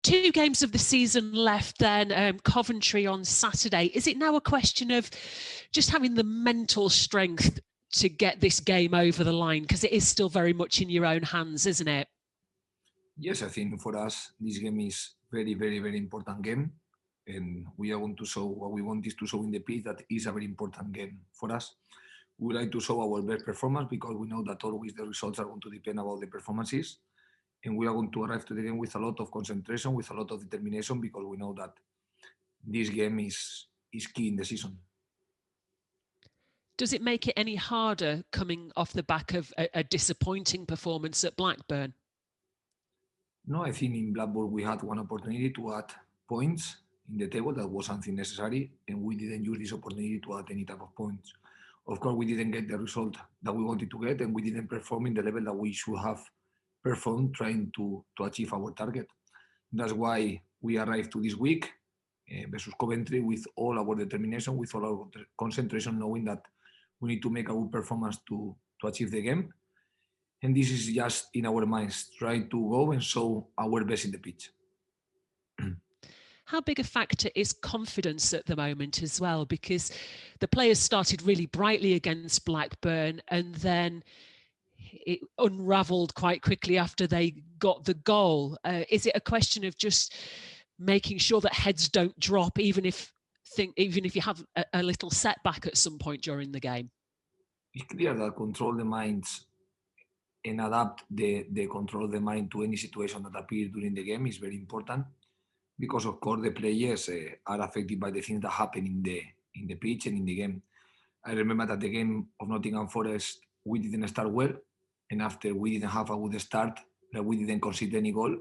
2 games of the season left then, Coventry on Saturday. Is it now a question of just having the mental strength to get this game over the line? Because it is still very much in your own hands, isn't it? Yes, I think for us, this game is very, very, very important game. And we are going to show what we want is to show in the pitch that is a very important game for us. We like to show our best performance because we know that always the results are going to depend about the performances. And we are going to arrive to the game with a lot of concentration, with a lot of determination, because we know that this game is key in the season. Does it make it any harder coming off the back of a disappointing performance at Blackburn? No, I think in Blackburn we had one opportunity to add points in the table. That was something necessary, and we didn't use this opportunity to add any type of points. Of course, we didn't get the result that we wanted to get, and we didn't perform in the level that we should have performed trying to achieve our target. That's why we arrived to this week versus Coventry with all our determination, with all our concentration, knowing that we need to make a good performance to achieve the game. And this is just in our minds, try to go and show our best in the pitch. How big a factor is confidence at the moment as well? Because the players started really brightly against Blackburn and then it unravelled quite quickly after they got the goal. Is it a question of just making sure that heads don't drop, even if you have a little setback at some point during the game? It's clear that control the minds and adapt the control of the mind to any situation that appears during the game is very important, because of course the players are affected by the things that happen in the pitch and in the game. I remember that the game of Nottingham Forest, we didn't start well, and after we didn't have a good start, we didn't concede any goal.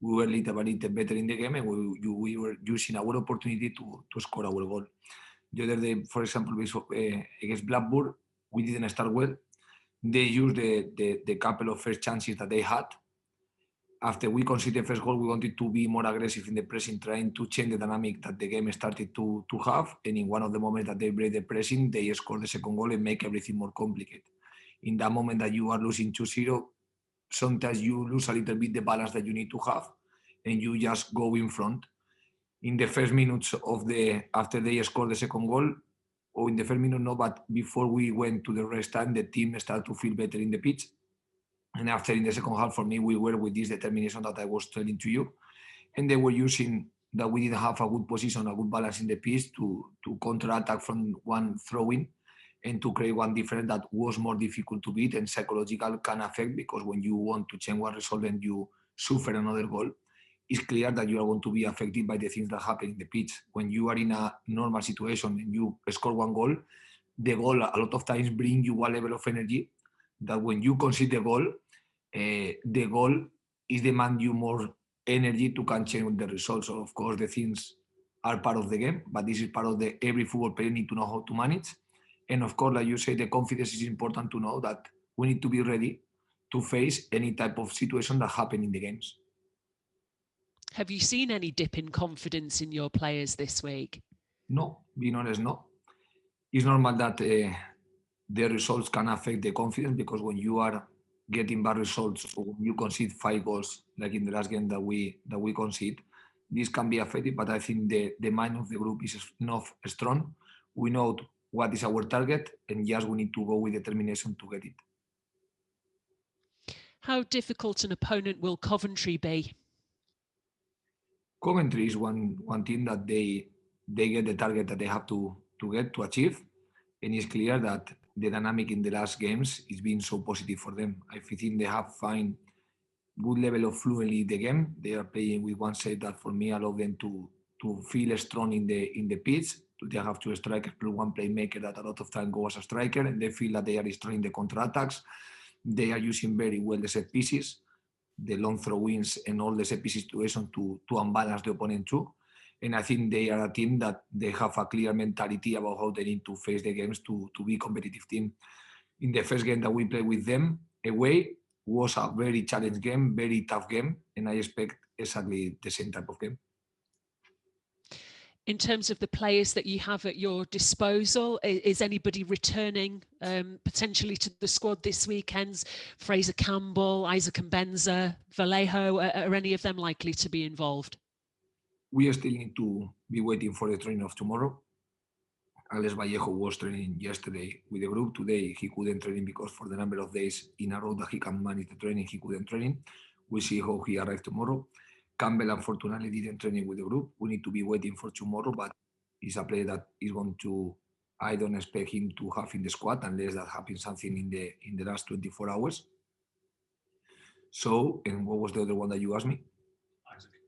We were little by little better in the game, and we were using our opportunity to score our goal. The other day, for example, against Blackburn, we didn't start well. They used the couple of first chances that they had. After we conceded the first goal, we wanted to be more aggressive in the pressing, trying to change the dynamic that the game started to have. And in one of the moments that they break the pressing, they scored the second goal and make everything more complicated. In that moment that you are losing 2-0, sometimes you lose a little bit the balance that you need to have, and you just go in front. In the first minutes after they scored the second goal, or in the first minute, no, but before we went to the rest time, the team started to feel better in the pitch. And after, in the second half, for me, we were with this determination that I was telling to you. And they were using that we didn't have a good position, a good balance in the pitch to counter-attack from one throw-in and to create one difference that was more difficult to beat, and psychological can affect, because when you want to change one result and you suffer another goal, it's clear that you are going to be affected by the things that happen in the pitch. When you are in a normal situation and you score one goal, the goal a lot of times brings you one level of energy that when you concede the goal is demand you more energy to can change the results. So of course the things are part of the game, but this is part of every football player need to know how to manage. And of course, like you say, the confidence is important to know that we need to be ready to face any type of situation that happen in the games. Have you seen any dip in confidence in your players this week? No, being honest, no. It's normal that the results can affect the confidence, because when you are getting bad results or when you concede 5 goals, like in the last game that we concede, this can be affected. But I think the mind of the group is enough strong. We know what is our target, and just we need to go with determination to get it. How difficult an opponent will Coventry be? Coventry is one team that they get the target that they have to achieve, and it's clear that the dynamic in the last games is being so positive for them. I think they have found good level of fluency in the game. They are playing with one set that for me allow them to feel strong in the pitch. They have 2 strikers plus 1 playmaker that a lot of time go as a striker, and they feel that they are strong in the counter-attacks. They are using very well the set pieces, the long throw-ins and all the set piece situation to unbalance the opponent too. And I think they are a team that they have a clear mentality about how they need to face the games to be a competitive team. In the first game that we played with them away was a very challenging game, very tough game, and I expect exactly the same type of game. In terms of the players that you have at your disposal, is anybody returning potentially to the squad this weekend? Fraizer Campbell, Isaac Mbenza, Vallejo, are any of them likely to be involved? we still need to be waiting for the training of tomorrow. Alex Vallejo was training yesterday with the group. Today he couldn't train because for the number of days in a row that he can manage the training, he couldn't train. We'll see how he arrives tomorrow. Campbell unfortunately didn't train with the group. We need to be waiting for tomorrow, but he's a player that is going to. I don't expect him to have in the squad unless that happens something in the last 24 hours. So, and what was the other one that you asked me?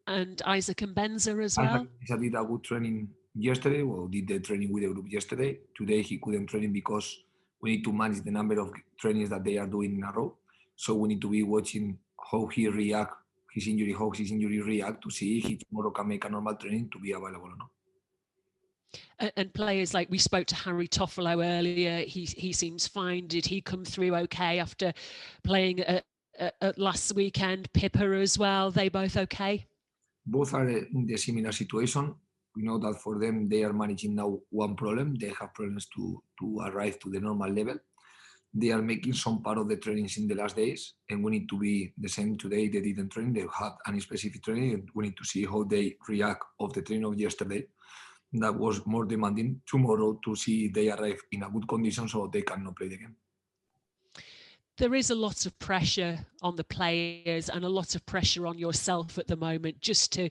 And Isaac and Benza as well. Isaac did a good training yesterday. Well, did the training with the group yesterday. Today he couldn't train because we need to manage the number of trainings that they are doing in a row. So we need to be watching how he react, how his injury react to see if he tomorrow can make a normal training to be available or not. And players like we spoke to Harry Toffolo earlier, he seems fine. Did he come through okay after playing at last weekend? Pippa as well, they both okay? Both are in the similar situation. We know that for them, they are managing now one problem. They have problems to arrive to the normal level. They are making some part of the trainings in the last days, and we need to be the same today. They didn't train, they had any specific training, and we need to see how they react of the training of yesterday. That was more demanding tomorrow to see if they arrive in a good condition so they cannot play the game. There is a lot of pressure on the players and a lot of pressure on yourself at the moment just to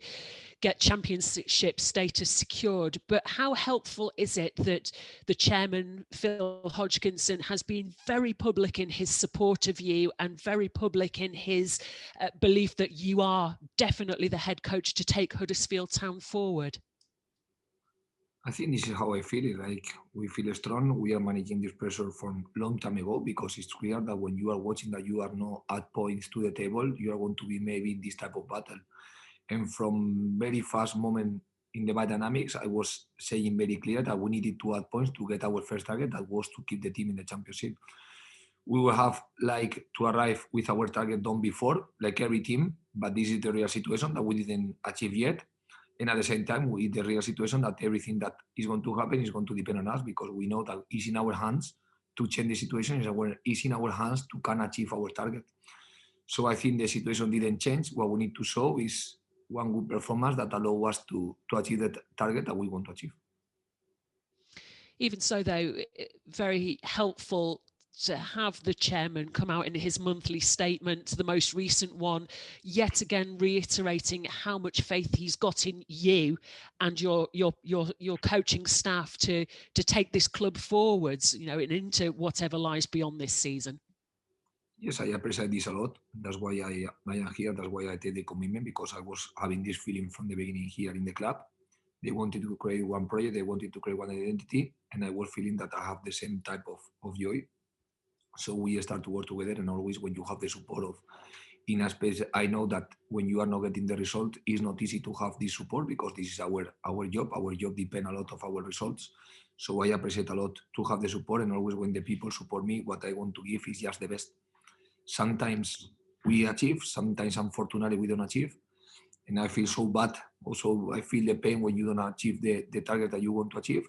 get championship status secured. But how helpful is it that the chairman, Phil Hodgkinson, has been very public in his support of you and very public in his belief that you are definitely the head coach to take Huddersfield Town forward? I think this is how I feel it. Like we feel strong. We are managing this pressure from long time ago because it's clear that when you are watching that you are not at points to the table, you are going to be maybe in this type of battle. And from very fast moment in the dynamics, I was saying very clear that we needed to add points to get our first target, that was to keep the team in the championship. We will have like to arrive with our target done before, like every team, but this is the real situation that we didn't achieve yet. And at the same time, we the real situation that everything that is going to happen is going to depend on us because we know that it's in our hands to change the situation. It's in our hands to can achieve our target. So I think the situation didn't change. What we need to show is one good performance that allow us to achieve the target that we want to achieve. Even so, though, very helpful to have the chairman come out in his monthly statement, the most recent one, yet again reiterating how much faith he's got in you and your coaching staff to take this club forwards, you know, and into whatever lies beyond this season. Yes, I appreciate this a lot. That's why I am here. That's why I take the commitment, because I was having this feeling from the beginning here in the club. They wanted to create one project, they wanted to create one identity, and I was feeling that I have the same type of joy. So we start to work together, and always when you have the support of in a space, I know that when you are not getting the result, it's not easy to have this support because this is our job. Our job depends a lot of our results. So I appreciate a lot to have the support, and always when the people support me, what I want to give is just the best. Sometimes we achieve, sometimes unfortunately we don't achieve. And I feel so bad. Also, I feel the pain when you don't achieve the target that you want to achieve.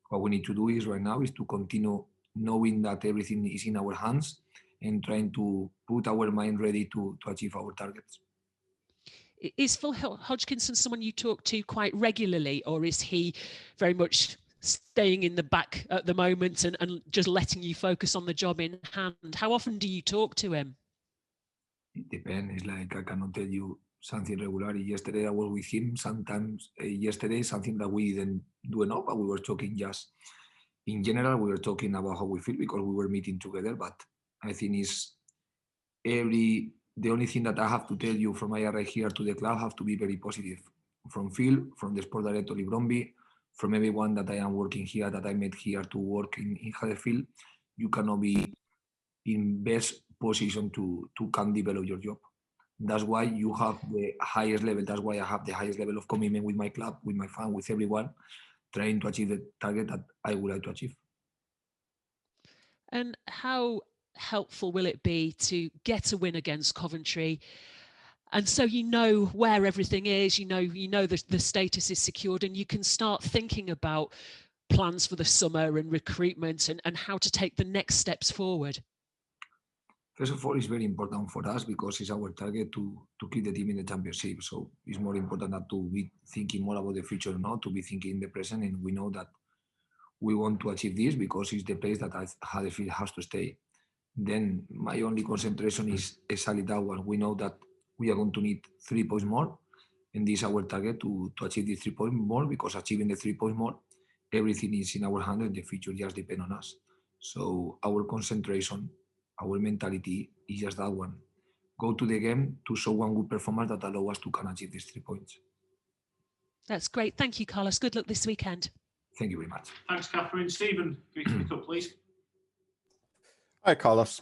What we need to do is right now is to continue knowing that everything is in our hands and trying to put our mind ready to achieve our targets. Is Phil Hodgkinson someone you talk to quite regularly, or is he very much staying in the back at the moment and just letting you focus on the job in hand? How often do you talk to him? It depends. It's like I cannot tell you something regularly. Yesterday I was with him. Sometimes yesterday something that we didn't do enough, but we were talking just in general. We were talking about how we feel because we were meeting together. But I think it's the only thing that I have to tell you from my arrival here to the club have to be very positive. From Phil, from the sport director Lee Bromby, from everyone that I am working here, that I met here to work in Huddersfield, you cannot be in best position to can develop your job. That's why you have the highest level. That's why I have the highest level of commitment with my club, with my fan, with everyone, trying to achieve the target that I would like to achieve. And how helpful will it be to get a win against Coventry? And so you know where everything is, you know the status is secured, and you can start thinking about plans for the summer and recruitment and how to take the next steps forward. First of all, it's very important for us because it's our target to keep the team in the championship. So it's more important that to be thinking more about the future, not to be thinking in the present. And we know that we want to achieve this because it's the place that Huddersfield has to stay. Then my only concentration is exactly that one. We know that we are going to need 3 points more, and this is our target to achieve the 3 points more, because achieving the 3 points more, everything is in our hand and the future just depends on us. So our concentration, our mentality is just that one. Go to the game to show one good performance that allow us to can achieve these 3 points. That's great. Thank you, Carlos. Good luck this weekend. Thank you very much. Thanks, Catherine. Stephen, can you speak up, please? Hi, Carlos.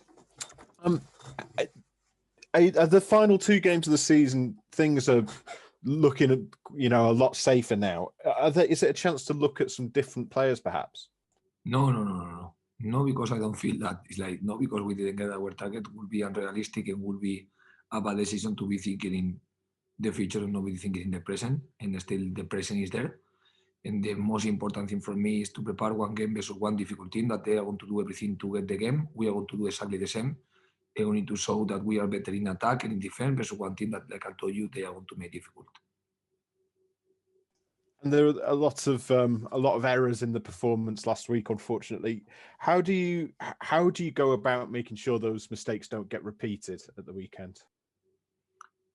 The final 2 games of the season, things are looking, a lot safer now. Is it a chance to look at some different players, perhaps? No. No, because I don't feel that. It's like, no, because we didn't get our target, would be unrealistic and would be a bad decision to be thinking in the future and not be thinking in the present. And still the present is there. And the most important thing for me is to prepare one game versus one difficult team that they are going to do everything to get the game. We are going to do exactly the same. And we need to show that we are better in attack and in defense versus one team that, like I told you, they are going to make difficult. And there are a lot of errors in the performance last week, unfortunately. How do you go about making sure those mistakes don't get repeated at the weekend?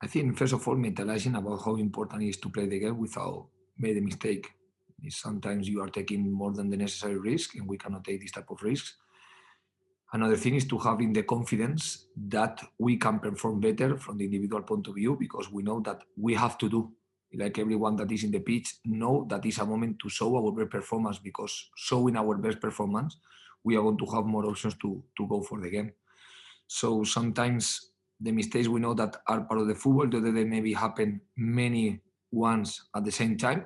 I think first of all, mentalizing about how important it is to play the game without make a mistake. Sometimes you are taking more than the necessary risk, and we cannot take this type of risks. Another thing is to having the confidence that we can perform better from the individual point of view, because we know that we have to do. Like everyone that is in the pitch know that it's a moment to show our best performance, because showing our best performance, we are going to have more options to go for the game. So sometimes the mistakes we know that are part of the football, the other day maybe happen many ones at the same time.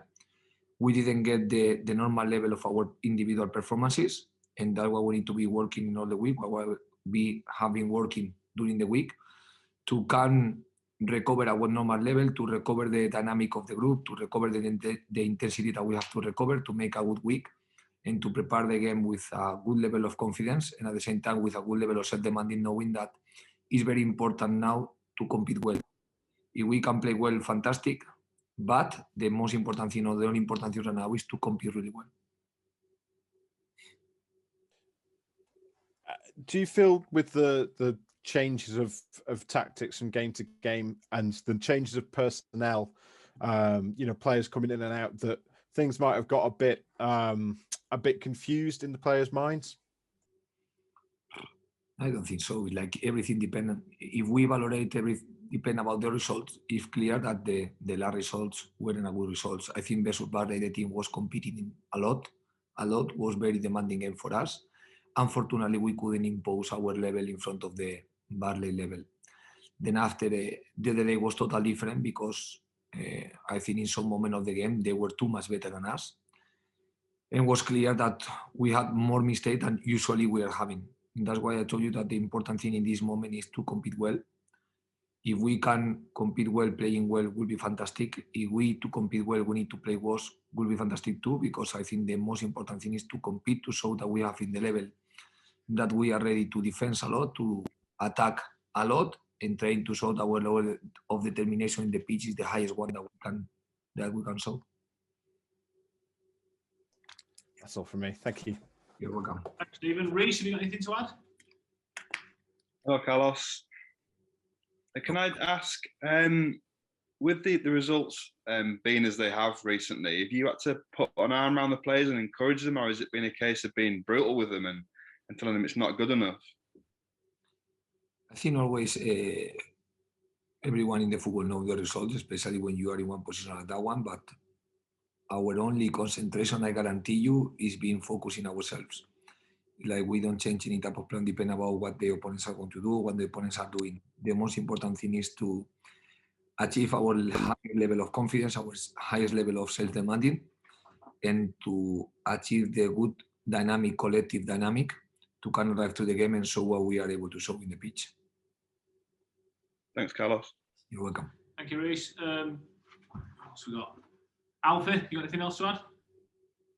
We didn't get the normal level of our individual performances, and that's what we need to be working in all the week, what we have been working during the week to can recover our normal level, to recover the dynamic of the group, to recover the intensity that we have to recover to make a good week, and to prepare the game with a good level of confidence, and at the same time with a good level of self-demanding, knowing that it's very important now to compete well. If we can play well, fantastic, but the most important thing, or the only important thing right now, is to compete really well. Do you feel with the changes of tactics from game to game and the changes of personnel, players coming in and out, that things might have got a bit confused in the players' minds? I don't think so. Like everything dependent. If we evaluate everything depend about the results, it's clear that the last results weren't a good results. I think versus Barley, the team was competing a lot. A lot was very demanding game for us. Unfortunately, we couldn't impose our level in front of the Barley level. Then after the other day was totally different, because I think in some moment of the game they were too much better than us, and it was clear that we had more mistakes than usually we are having. And that's why I told you that the important thing in this moment is to compete well. If we can compete well, playing well will be fantastic. If we to compete well, we need to play worse, will be fantastic too, because I think the most important thing is to compete, to show that we have in the level that we are ready to defend a lot, to attack a lot, and trying to show that our level of determination in the pitch is the highest one that we can show. That's all from me. Thank you. You're welcome. Thanks, Stephen. Reece, have you got anything to add? Hello, Carlos. Can I ask, with the results being as they have recently, have you had to put an arm around the players and encourage them, or has it been a case of being brutal with them and telling them it's not good enough? I think always everyone in the football knows the results, especially when you are in one position like that one, but our only concentration, I guarantee you, is being focused in ourselves. Like we don't change any type of plan depending about what the opponents are going to do, what the opponents are doing. The most important thing is to achieve our high level of confidence, our highest level of self-demanding, and to achieve the good dynamic, collective dynamic, to kind of drive through the game and show what we are able to show in the pitch. Thanks, Carlos. You're welcome. Thank you, Reece. What else we got? Alfie, you got anything else to add?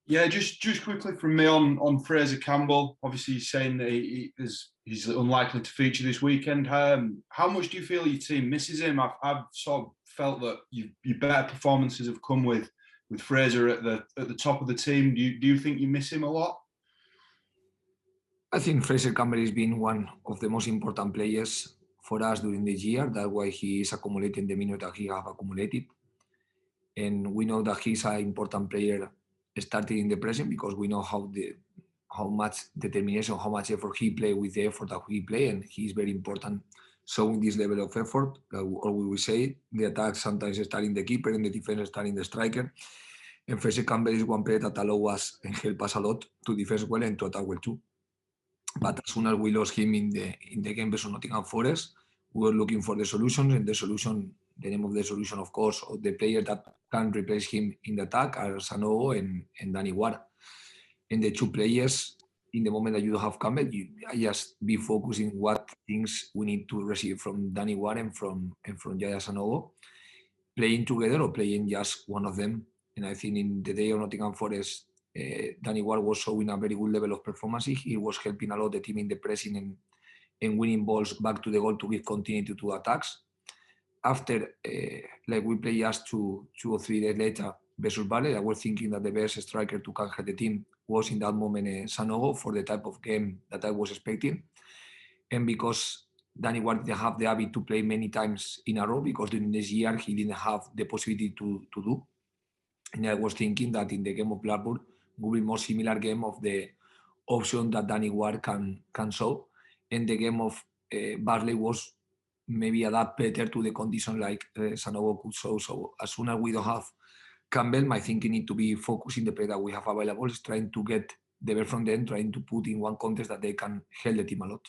Yeah, just quickly from me on Fraizer Campbell. Obviously, he's saying that he's unlikely to feature this weekend. How much do you feel your team misses him? I've sort of felt that your better performances have come with Fraizer at the top of the team. Do you think you miss him a lot? I think Fraizer Campbell has been one of the most important players for us during the year. That's why he is accumulating the minutes that he have accumulated. And we know that he's an important player starting in the present because we know how much determination, how much effort he play with the effort that he play, and he's very important showing this level of effort. Or we will say the attack sometimes starting the keeper and the defense starting the striker. And Fraizer Campbell is one player that allows us and help us a lot to defend well and to attack well too. But as soon as we lost him in the game versus Nottingham Forest, we were looking for the solutions, and the name of the solution, of course, of the player that can replace him in the attack are Sanogo and Danny Ward. And the two players, in the moment that you have Campbell, I just be focusing what things we need to receive from Danny Ward and from Yaya Sanogo, playing together or playing just one of them. And I think in the day of Nottingham Forest, Danny Ward was showing a very good level of performance. He was helping a lot the team in the pressing and winning balls back to the goal to give continuity to attacks. After, like we played just two or 3 days later versus Vale, I was thinking that the best striker to can help the team was in that moment Sanogo for the type of game that I was expecting. And because Danny Ward didn't have the habit to play many times in a row, because during this year he didn't have the possibility to do. And I was thinking that in the game of Blackburn will be more similar game of the option that Danny Ward can show. And the game of Barley was maybe adapt better to the condition like Sanogo could show. So as soon as we don't have Campbell, my thinking need to be focusing the play that we have available, is trying to get the best from them, trying to put in one contest that they can help the team a lot.